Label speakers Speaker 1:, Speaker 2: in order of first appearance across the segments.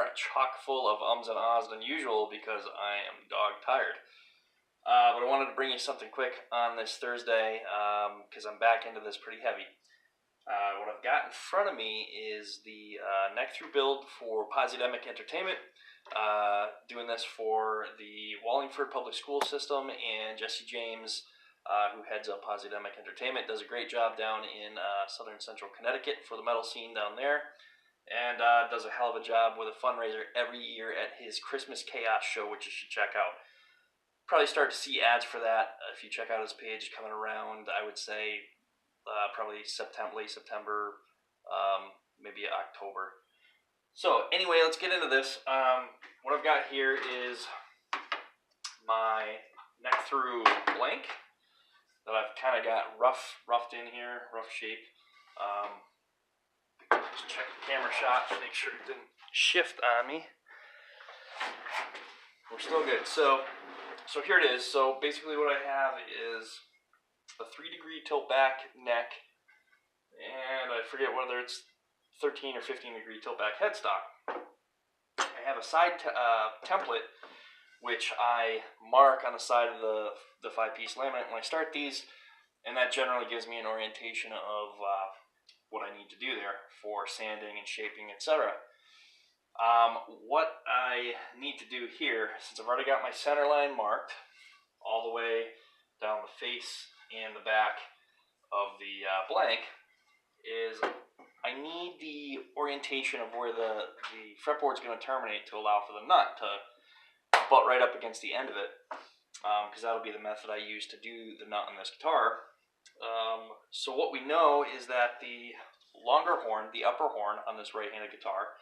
Speaker 1: more chock full of ums and ahs than usual because I am dog tired. But I wanted to bring you something quick on this Thursday because I'm back into this pretty heavy. What I've got in front of me is the neck through build for Posidemic Entertainment. Doing this for the Wallingford Public School System, and Jesse James, who heads up Posidemic Entertainment, does a great job down in southern central Connecticut for the metal scene down there, and does a hell of a job with a fundraiser every year at his Christmas Chaos show, which you should check out. Probably start to see ads for that if you check out his page coming around, I would say probably late September, maybe October. So anyway, let's get into this. What I've got here is my neck through blank that I've kind of got roughed in here, rough shape. Just check the camera shot to make sure it didn't shift on me. We're still good. So here it is. So basically what I have is a 3-degree tilt back neck, and I forget whether it's 13 or 15 degree tilt back headstock. I have a side template which I mark on the side of the 5-piece laminate when I start these, and that generally gives me an orientation of what I need to do there for sanding and shaping, etc. What I need to do here, since I've already got my center line marked all the way down the face and the back of the blank, is I need the orientation of where the fretboard is going to terminate to allow for the nut to butt right up against the end of it, because that'll be the method I use to do the nut on this guitar. So what we know is that the longer horn, the upper horn on this right-handed guitar,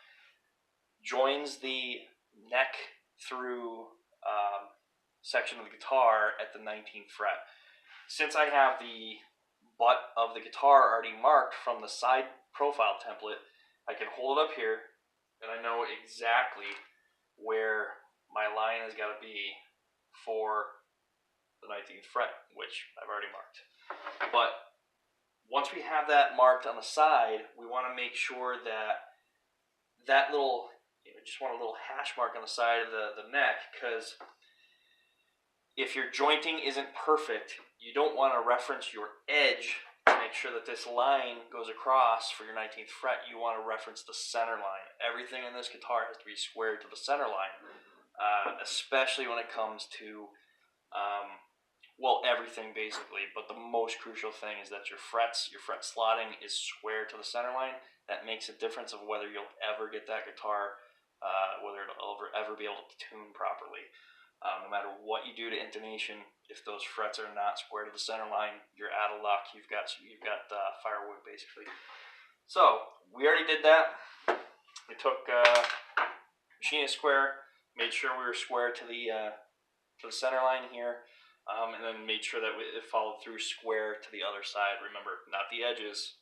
Speaker 1: joins the neck through section of the guitar at the 19th fret. Since I have the butt of the guitar already marked from the side profile template, I can hold it up here and I know exactly where my line has got to be for the 19th fret, which I've already marked. But once we have that marked on the side, we want to make sure that that little, just want a little hash mark on the side of the neck, because if your jointing isn't perfect, you don't want to reference your edge to make sure that this line goes across for your 19th fret. You want to reference the center line. Everything in this guitar has to be squared to the center line, especially when it comes to, well, everything basically. But the most crucial thing is that your fret slotting is square to the center line. That makes a difference of whether you'll ever get that guitar, whether it'll ever be able to tune properly. No matter what you do to intonation, if those frets are not square to the center line, you're out of luck. You've got firewood basically. So we already did that. We took machinist square, made sure we were square to the center line here, and then made sure that it followed through square to the other side. Remember, not the edges,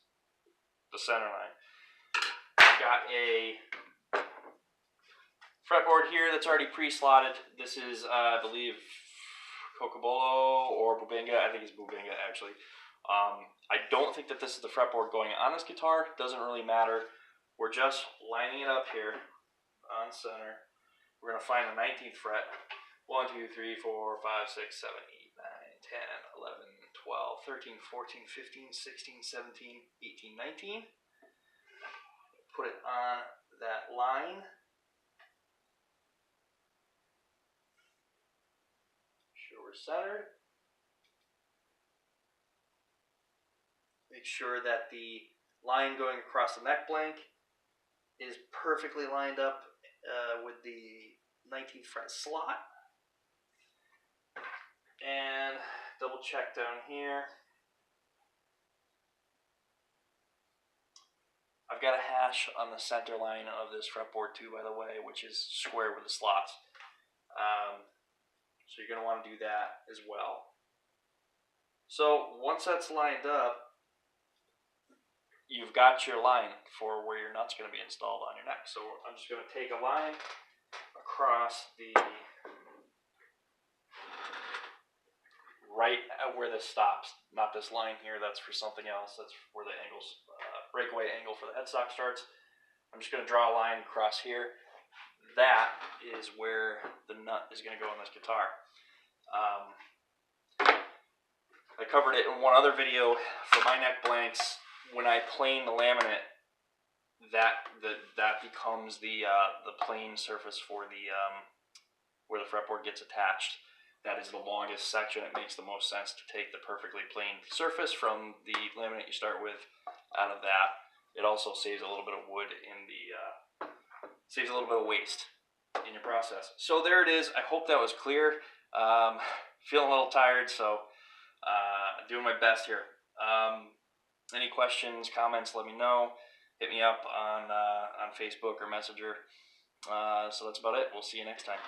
Speaker 1: the center line. I've got a fretboard here that's already pre-slotted. This is, I believe, Cocobolo or Bubinga. I think it's Bubinga, actually. I don't think that this is the fretboard going on this guitar. Doesn't really matter. We're just lining it up here on center. We're going to find the 19th fret. 1, 2, 3, 4, 5, 6, 7, 8, 9, 10, 11, 12, 13, 14, 15, 16, 17, 18, 19. Put it on that line. We're centered. Make sure that the line going across the neck blank is perfectly lined up with the 19th fret slot. And double check down here. I've got a hash on the center line of this fretboard too, by the way, which is square with the slots. So you're going to want to do that as well. So once that's lined up, you've got your line for where your nut's going to be installed on your neck. So I'm just going to take a line across the right at where this stops. Not this line here, that's for something else. That's where the angles, breakaway angle for the headstock starts. I'm just going to draw a line across here. that is where the nut is going to go in this guitar. I covered it in one other video for my neck blanks. When I plane the laminate, that becomes the plane surface for the where the fretboard gets attached. That is the longest section. It makes the most sense to take the perfectly plane surface from the laminate you start with out of that. It also saves a little bit of wood in the saves a little bit of waste in your process. So there it is. I hope that was clear. Feeling a little tired, so doing my best here. Any questions, comments, let me know. Hit me up on Facebook or Messenger. So that's about it. We'll see you next time.